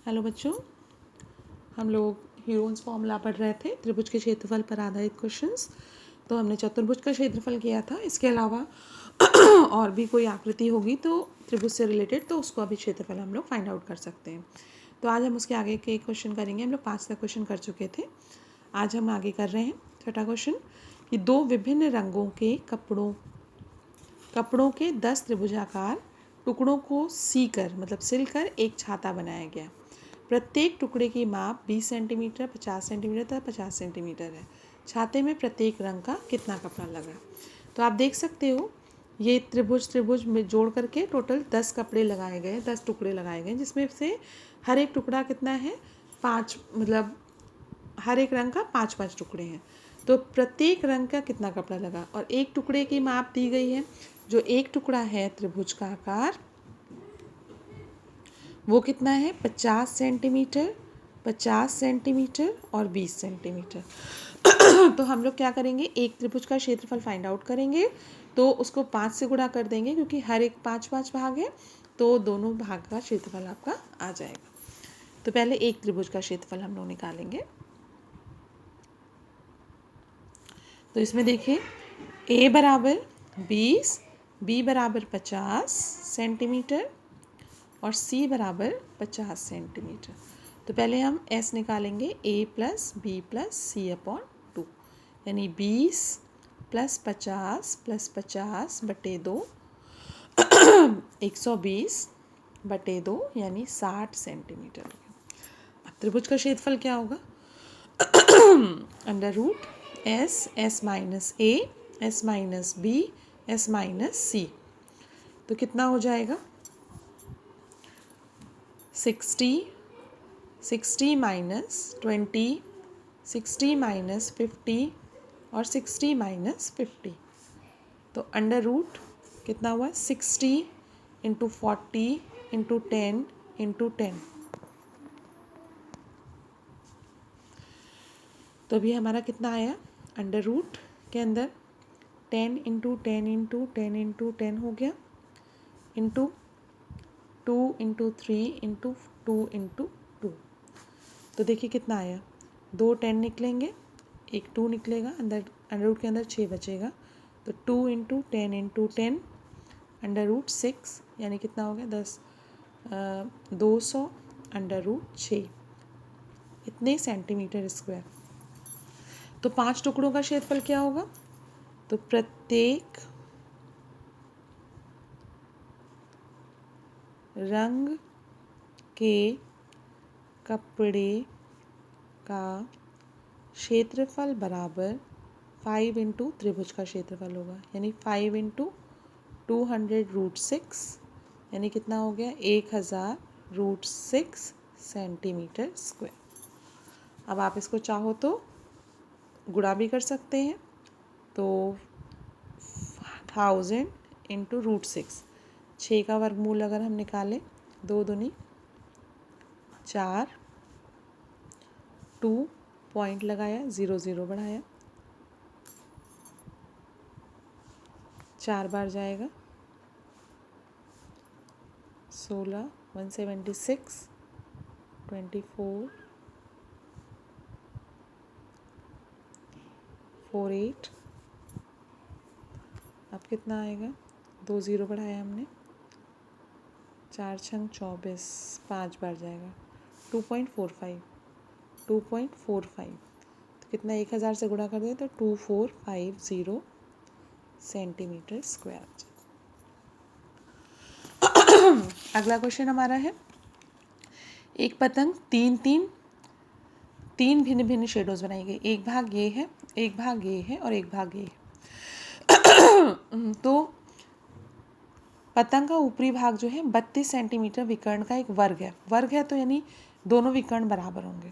Hello बच्चों, हम लोग हीरोन्स फॉर्मूला पढ़ रहे थे त्रिभुज के क्षेत्रफल पर आधारित क्वेश्चंस। तो हमने चतुर्भुज का क्षेत्रफल किया था। इसके अलावा और भी कोई आकृति होगी तो त्रिभुज से रिलेटेड, तो उसको अभी क्षेत्रफल हम लोग फाइंड आउट कर सकते हैं। तो आज हम उसके आगे के क्वेश्चन करेंगे। हम लोग 5 तक क्वेश्चन कर चुके थे। आज हम आगे कर रहे हैं छठा क्वेश्चन कि दो विभिन्न रंगों के कपड़ों के 10 त्रिभुजाकार टुकड़ों को सीकर मतलब सिलकर एक छाता बनाया गया। प्रत्येक टुकड़े की माप 20 सेंटीमीटर, 50 सेंटीमीटर तथा 50 सेंटीमीटर है। छाते में प्रत्येक रंग का कितना कपड़ा लगा। तो आप देख सकते हो ये त्रिभुज में जोड़ करके टोटल 10 कपड़े लगाए गए, 10 टुकड़े लगाए गए, जिसमें से हर एक टुकड़ा कितना है 5, मतलब हर एक रंग का 5-5 टुकड़े हैं। तो प्रत्येक रंग का कितना कपड़ा लगा और एक टुकड़े की माप दी गई है। जो एक टुकड़ा है त्रिभुज का आकार वो कितना है 50 सेंटीमीटर, 50 सेंटीमीटर और 20 सेंटीमीटर। तो हम लोग क्या करेंगे, एक त्रिभुज का क्षेत्रफल फाइंड आउट करेंगे। तो उसको 5 से गुणा कर देंगे क्योंकि हर एक 5-5 भाग है, तो दोनों भाग का क्षेत्रफल आपका आ जाएगा। तो पहले एक त्रिभुज का क्षेत्रफल हम लोग निकालेंगे। तो इसमें देखिए ए बराबर 20, बी बराबर 50 सेंटीमीटर और सी बराबर 50 सेंटीमीटर। तो पहले हम एस निकालेंगे, ए प्लस बी प्लस सी अपॉन 2, यानी 20 प्लस 50 बटे 2 120 बटे 2 यानी 60 सेंटीमीटर। अब त्रिभुज का क्षेत्रफल क्या होगा, under root S minus A, S minus B, S minus C. तो कितना हो जाएगा 60 माइनस 20, 60 माइनस 50 और 60 माइनस 50। तो अंडर रूट कितना हुआ 60 इंटू 40 इंटू 10 इंटू 10। तो अभी हमारा कितना आया अंडर रूट के अंदर 10 इंटू 10 इंटू 10 इंटू 10 हो गया, इंटू 2 इंटू 3 इंटू 2 इंटू 2। तो देखिए कितना आया, 2 10 निकलेंगे, एक 2 निकलेगा, अंडर रूट के अंदर 6 बचेगा। तो 2 इंटू 10 इंटू 10 अंडर रूट 6, यानी कितना हो गया 200 अंडर रूट 6, इतने सेंटीमीटर स्क्वायर। तो 5 टुकड़ों का क्षेत्रफल क्या होगा, तो प्रत्येक रंग के कपड़े का क्षेत्रफल बराबर 5 इंटू त्रिभुज का क्षेत्रफल होगा, यानी 5 इंटू 200 रूट 6, यानी कितना हो गया 1000 रूट 6 सेंटीमीटर स्क्वायर। अब आप इसको चाहो तो गुणा भी कर सकते हैं। तो 1000 इंटू रूट 6, 6 का वर्गमूल अगर हम निकालें, 2 दूनी 4, 2 पॉइंट लगाया, 0 0 बढ़ाया, 4 बार जाएगा 16, 176, 24, 48। अब कितना आएगा, 2 0 बढ़ाया हमने, 4 छंग 24, 5 बार जाएगा 2.45, 2.45। तो कितना 1000 से गुणा कर दें तो 2450 सेंटीमीटर स्क्वायर। अगला क्वेश्चन हमारा है, एक पतंग तीन भिन्न भिन्न शेडोज बनाई गई, एक भाग ये है, एक भाग ये है और एक भाग ये है। तो पतंग का ऊपरी भाग जो है 32 सेंटीमीटर विकर्ण का एक वर्ग है तो यानी दोनों विकर्ण बराबर होंगे।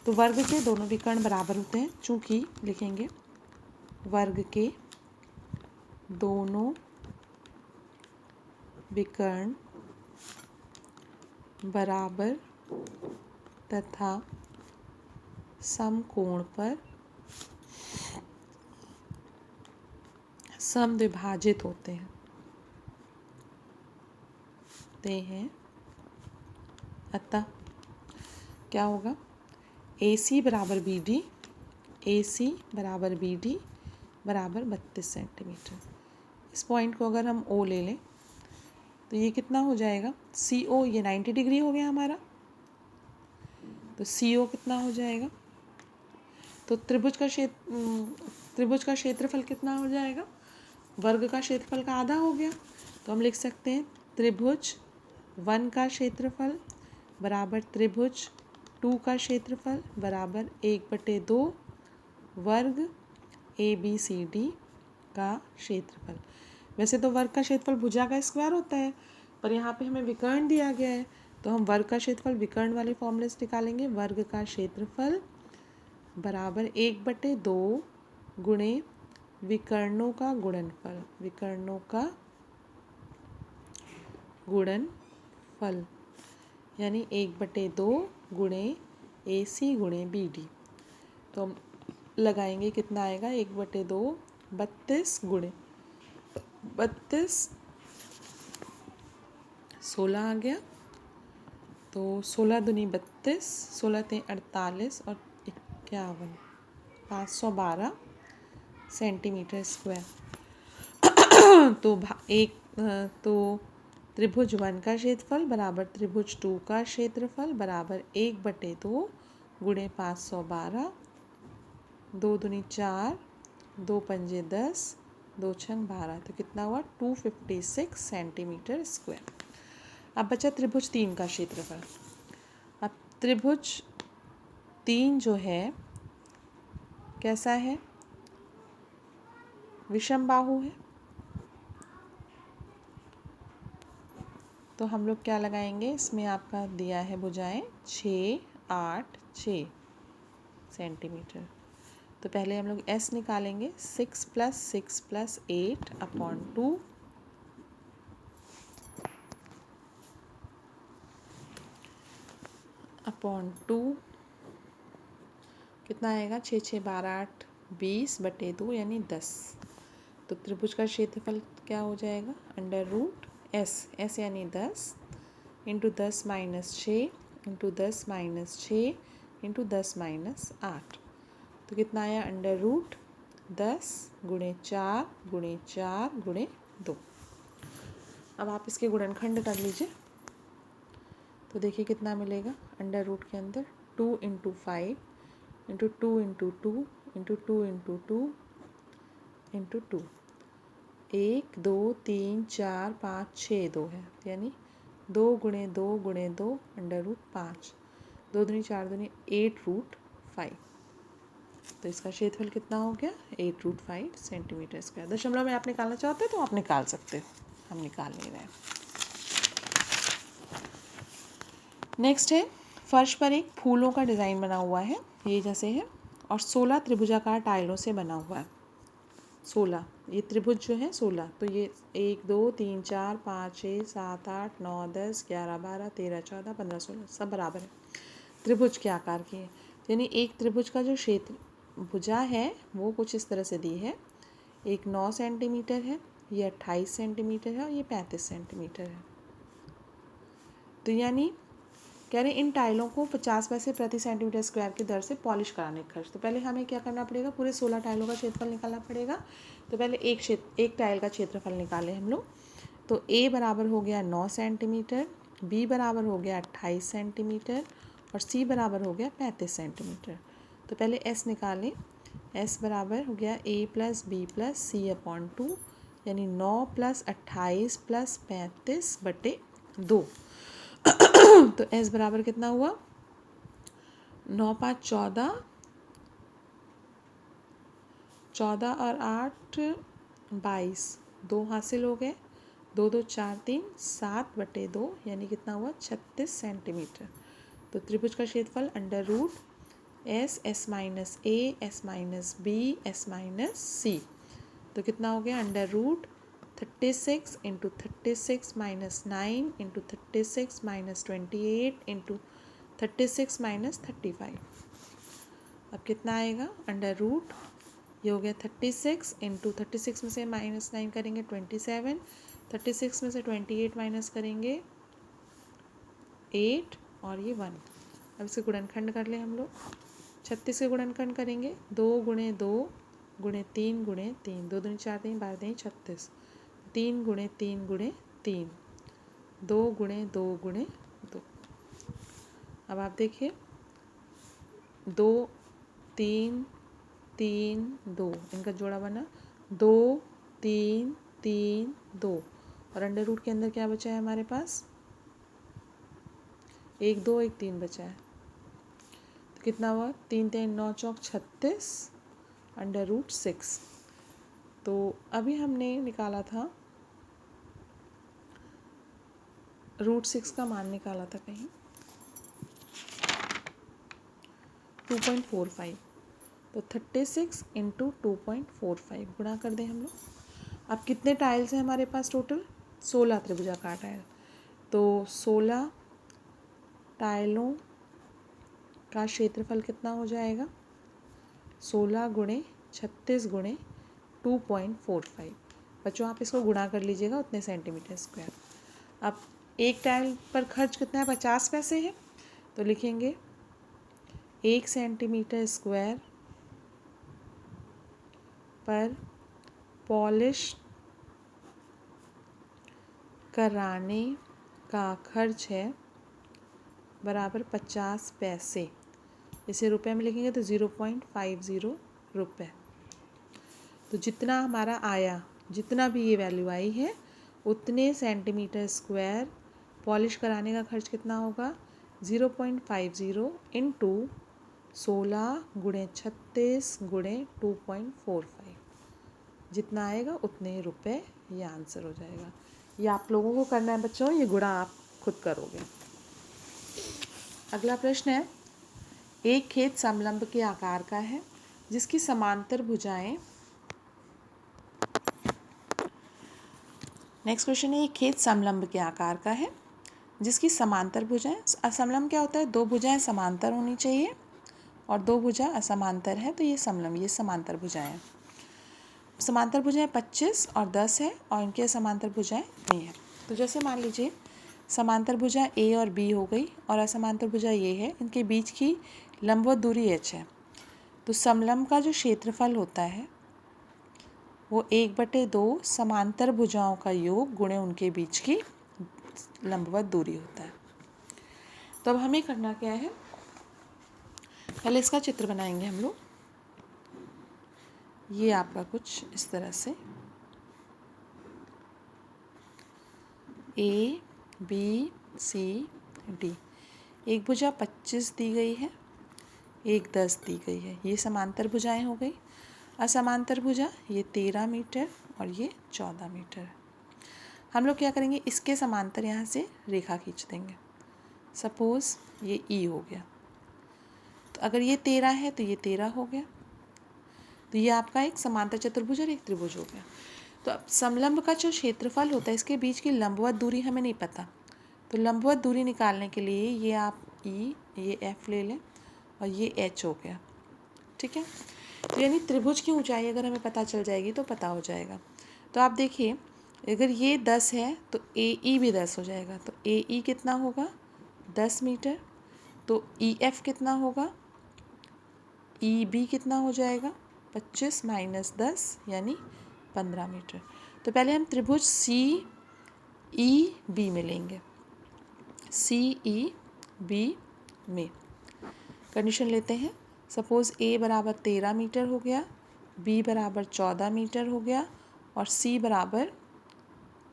तो वर्ग के दोनों विकर्ण बराबर होते हैं, चूंकि लिखेंगे वर्ग के दोनों विकर्ण बराबर तथा समकोण पर समद्विभाजित होते हैं। अतः क्या होगा, ए सी बराबर बी डी, ए सी बराबर बी डी बराबर 32 सेंटीमीटर। इस पॉइंट को अगर हम ओ ले लें तो ये कितना हो जाएगा, सी ओ, ये 90 डिग्री हो गया हमारा, तो सी ओ कितना हो जाएगा, तो त्रिभुज का क्षेत्रफल कितना हो जाएगा, वर्ग का क्षेत्रफल का आधा हो गया। तो हम लिख सकते हैं त्रिभुज 1 का क्षेत्रफल बराबर त्रिभुज 2 का क्षेत्रफल बराबर 1/2 वर्ग ए बी सी डी का क्षेत्रफल। वैसे तो वर्ग का क्षेत्रफल भुजा का स्क्वायर होता है, पर यहाँ पे हमें विकर्ण दिया गया है, तो हम वर्ग का क्षेत्रफल विकर्ण वाले फॉर्मूले से निकालेंगे। वर्ग का क्षेत्रफल बराबर 1/2 गुणे विकर्णों का गुणनफल, विकर्णों का गुणनफल, यानी 1/2 गुणे ए सी गुणे बी डी। तो हम लगाएंगे, कितना आएगा, 1/2 32 गुणे 32, 16 आ गया, तो 16 दूनी 32, 16 तें 48 और 51, 512 सेंटीमीटर स्क्वायर। तो त्रिभुज 1 का क्षेत्रफल बराबर त्रिभुज 2 का क्षेत्रफल बराबर 1/2 गुणे 512, 2 दूनी 4, 2 पंजे 10, 2 छंग 12, तो कितना हुआ, 256 सेंटीमीटर स्क्वायर। अब बचा त्रिभुज 3 का क्षेत्रफल। अब त्रिभुज 3 जो है कैसा है, विषम बाहु है, तो हम लोग क्या लगाएंगे, इसमें आपका दिया है भुजाएं 6, 8, 6 सेंटीमीटर। तो पहले हम लोग एस निकालेंगे, 6 + 6 + 8 अपॉन 2 अपॉन 2 कितना आएगा, 6 6 12 8 20/2 यानी 10। तो त्रिभुज का क्षेत्रफल क्या हो जाएगा, √ एस यानी 10 इंटू 10 - 6 इंटू 10 - 6 इंटू 10 - 8, तो कितना आया, √10 गुणे 4 गुणे 4 गुणे 2। अब आप इसके गुणनखंड कर लीजिए, तो देखिए कितना मिलेगा, √ के अंदर 2 × 5 × 2 × 2 × 2 × 2 × 2, 1 2 3 4 5 6 2 है, यानी 2 गुणे 2 गुणे 2 √5, 2 दूनी 4 दूनी 8√5। तो इसका क्षेत्रफल कितना हो गया, 8√5 सेंटीमीटर स्क्वायर। दशमलव में आप निकालना चाहते हो तो आप निकाल सकते हो, हम निकाल नहीं रहे। नेक्स्ट है, फर्श पर एक फूलों का डिज़ाइन बना हुआ है, ये जैसे है, और 16 त्रिभुजाकार टाइलों से बना हुआ है। 16, ये त्रिभुज जो है 16, तो ये 1 2 3 4 5 6 7 8 9 10 11 12 13 14 15 16 सब बराबर है, त्रिभुज के आकार की है। यानी एक त्रिभुज का जो क्षेत्र भुजा है वो कुछ इस तरह से दी है, एक 9 सेंटीमीटर है, ये 28 सेंटीमीटर है और ये 35 सेंटीमीटर है। तो यानी कह रहे हैं इन टाइलों को 50 पैसे प्रति सेंटीमीटर स्क्वायर की दर से पॉलिश कराने का खर्च। तो पहले हमें क्या करना पड़ेगा, पूरे 16 टाइलों का क्षेत्रफल निकालना पड़ेगा। तो पहले एक टाइल का क्षेत्रफल निकाले हम लोग। तो ए बराबर हो गया 9 सेंटीमीटर, बी बराबर हो गया 28 सेंटीमीटर और सी बराबर हो गया 35 सेंटीमीटर। तो पहले एस निकालें, एस बराबर हो गया a + b + c अपॉन 2, यानी 9 + 28 + 35/2। तो एस बराबर कितना हुआ, 9 × 5 = 14, 14 और 8 22, 2 हासिल हो गए, 2 2 4 3 7/2, यानी कितना हुआ, 36 सेंटीमीटर। तो त्रिभुज का क्षेत्रफल √ S S minus A S minus B S minus C, तो कितना हो गया, √ 36 × 36 - 9 × 36 - 28 × 36 - 35। अब कितना आएगा, √ ये हो गया 36 × 36 में से -9 करेंगे 27, 36 में से 28 माइनस करेंगे 8 और ये 1, अब इसे गुणनखंड कर लें हम लोग। 36 के गुणनखंड करेंगे, 2 गुणे 2 गुणे 3 गुणे 3, 2 दूनी 4 3 12 3 36, 3 गुणे 3 गुणे 3, 2 गुणे 2 गुणे 2। अब आप देखिए 2 3 3 2, इनका जोड़ा बना 2 3 3 2, और अंडर रूट के अंदर क्या बचा है हमारे पास, 1 2 1 3 बचा है। तो कितना हुआ, 3 3 9 चौक 36 अंडर रूट 6। तो अभी हमने निकाला था रूट 6 का मान निकाला था कहीं 2.45, तो 36 इंटू 2.45 गुणा कर दें हम लोग। अब कितने टाइल्स हैं हमारे पास टोटल, 16 त्रिभुजाकार टाइल। तो 16 टाइलों का क्षेत्रफल कितना हो जाएगा, 16 गुणे 36 गुणे 2.45। बच्चों आप इसको गुणा कर लीजिएगा, उतने सेंटीमीटर स्क्वायर। अब एक टाइल पर खर्च कितना है, 50 पैसे है, तो लिखेंगे 1 सेंटीमीटर स्क्वायर पर पॉलिश कराने का खर्च है बराबर 50 पैसे। इसे रुपए में लिखेंगे तो 0.50 रुपये। तो जितना हमारा आया, जितना भी ये वैल्यू आई है, उतने सेंटीमीटर स्क्वायर पॉलिश कराने का खर्च कितना होगा, 0.50 इंटू 16 गुणे 36 गुणे 2.45, जितना आएगा उतने रुपए ये आंसर हो जाएगा। ये आप लोगों को करना है बच्चों, ये गुणा आप खुद करोगे। अगला प्रश्न है, एक खेत समलंब के आकार का है जिसकी समांतर भुजाएं, नेक्स्ट क्वेश्चन है, एक खेत समलंब के आकार का है जिसकी समांतर भुजाएं, असमलंब क्या होता है, दो भुजाएं समांतर होनी चाहिए और दो भुजा असमांतर है, तो ये समलंब, ये समांतर भुजाएं। समांतर भुजाएं 25 और 10 है और इनके समांतर भुजाएं नहीं है। तो जैसे मान लीजिए समांतर भुजा ए और बी हो गई और असमांतर भुजा ये है, इनके बीच की लंबवत दूरी h है। तो समलंब का जो क्षेत्रफल होता है वो 1/2 समांतर भुजाओं का योग गुणे उनके बीच की लंबवत दूरी होता है। तो अब हमें करना क्या है, पहले इसका चित्र बनाएंगे हम लोग। ये आपका कुछ इस तरह से ए बी सी डी, एक भुजा 25 दी गई है, एक 10 दी गई है, ये समांतर भुजाएं हो गई। असमांतर भुजा ये 13 मीटर और ये 14 मीटर। हम लोग क्या करेंगे, इसके समांतर यहाँ से रेखा खींच देंगे। सपोज़ ये ई हो गया, तो अगर ये 13 है तो ये 13 हो गया, तो ये आपका एक समांतर चतुर्भुज और एक त्रिभुज हो गया। तो अब समलंब का जो क्षेत्रफल होता है, इसके बीच की लंबवत दूरी हमें नहीं पता, तो लंबवत दूरी निकालने के लिए ये आप ई, ये एफ ले लें और ये एच हो गया, ठीक है। तो यानी त्रिभुज की ऊंचाई अगर हमें पता चल जाएगी तो पता हो जाएगा। तो आप देखिए अगर ये 10 है तो ए ई भी 10 हो जाएगा, तो ए ई कितना होगा 10 मीटर, तो ई एफ कितना होगा, ई बी कितना हो जाएगा 25 माइनस 10 यानी 15 मीटर। तो पहले हम त्रिभुज सी ई बी में लेंगे, सी ई बी में कंडीशन लेते हैं। सपोज़ ए बराबर 13 मीटर हो गया, बी बराबर 14 मीटर हो गया और सी बराबर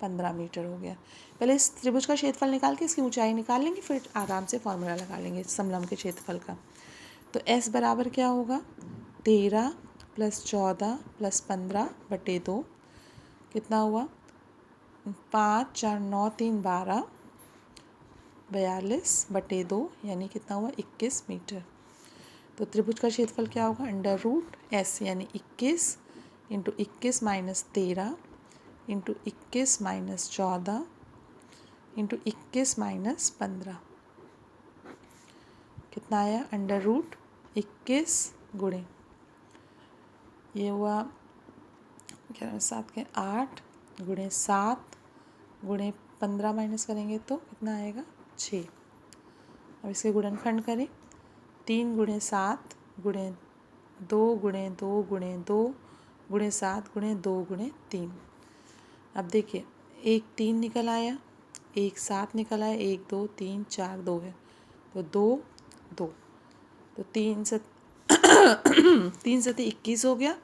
15 मीटर हो गया। पहले इस त्रिभुज का क्षेत्रफल निकाल के इसकी ऊंचाई निकाल लेंगे, फिर आराम से फॉर्मूला लगा लेंगे समलंब के क्षेत्रफल का। तो एस बराबर क्या होगा 13 + 14 + 15/2, कितना हुआ 5 4 9 3 12, 42/2 यानी कितना हुआ 21 मीटर। तो त्रिभुज का क्षेत्रफल क्या होगा √S यानी 21 × 21 - 13 × 21 - 14 × 21 - 15, कितना आया √21 गुणे, ये हुआ 7 के 8 गुणे 7 गुणे 15 माइनस करेंगे तो कितना आएगा 6। अब इसके गुणनखंड करें। 3 गुणे 7 गुणे 2 गुणे 2 गुणे 2 गुणे 7 गुणे 2 गुणे 3। अब देखिए, एक 3 निकल आया, एक 7 निकल आया, 1 2 3 4 2 है, तो 2 2, तो 3 से 3 से 21 हो गया।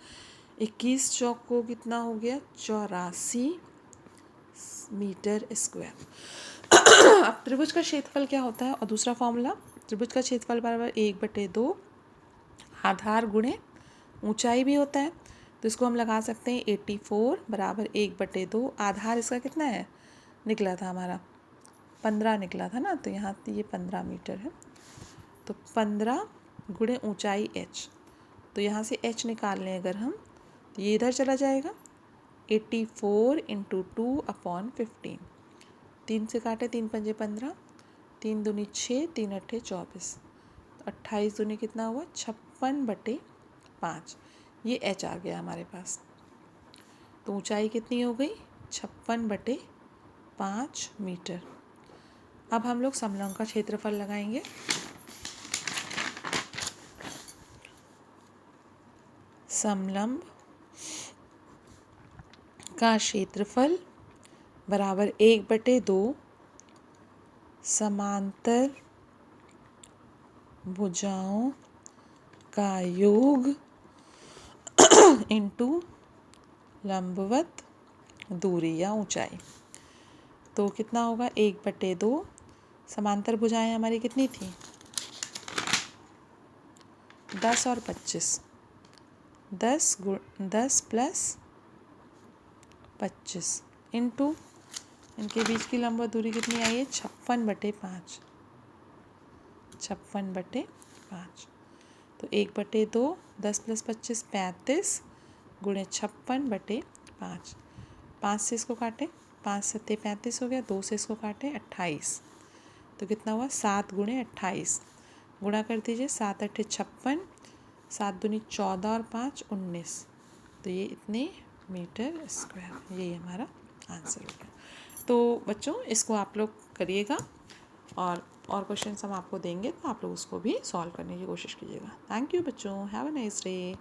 21 चौक को कितना हो गया? 84 मीटर स्क्वायर। अब त्रिभुज का क्षेत्रफल क्या होता है? और दूसरा फॉर्मूला, त्रिभुज का क्षेत्रफल बराबर 1/2 आधार गुणे ऊंचाई भी होता है, तो इसको हम लगा सकते हैं 84 बराबर 1/2। आधार इसका कितना है? निकला था हमारा 15 निकला था ना, तो यहाँ ये 15 मीटर है, तो 15 गुणे ऊंचाई h, तो यहाँ से h निकाल लें अगर हम, तो ये इधर चला जाएगा। 84 × 2/15, 3 से काटे, 3 पंजे 15, 3 दूनी 6, 3 अट्ठे 24, तो 28 दूनी कितना हुआ? 56/5। ये h आ गया हमारे पास। तो ऊंचाई कितनी हो गई? 56/5 मीटर। अब हम लोग समलंब का क्षेत्रफल लगाएंगे। समलंब का क्षेत्रफल बराबर 1/2 समांतर भुजाओं का योग इंटू लंबवत दूरी या ऊंचाई। तो कितना होगा? 1/2, समांतर भुजाएं हमारी कितनी थी? 10 और 25, 10 + 25 इंटू इनके बीच की लंबवत दूरी कितनी आई है? 56/5, 56/5। तो 1/2, 10 + 25 35 गुणे 56/5। 5 से इसको काटे, 5 × 7 = 35 हो गया, 2 से इसको काटे 28, तो कितना हुआ? 7 गुणे 28, गुणा कर दीजिए, 7 अट्ठे 56, 7 दूनी 14 और 5 19, तो ये इतने मीटर स्क्वायर, यही हमारा आंसर हो गया। तो बच्चों, इसको आप लोग करिएगा, और क्वेश्चन हम आपको देंगे, तो आप लोग उसको भी सॉल्व करने की कोशिश कीजिएगा। थैंक यू बच्चों, हैव अ नाइस डे।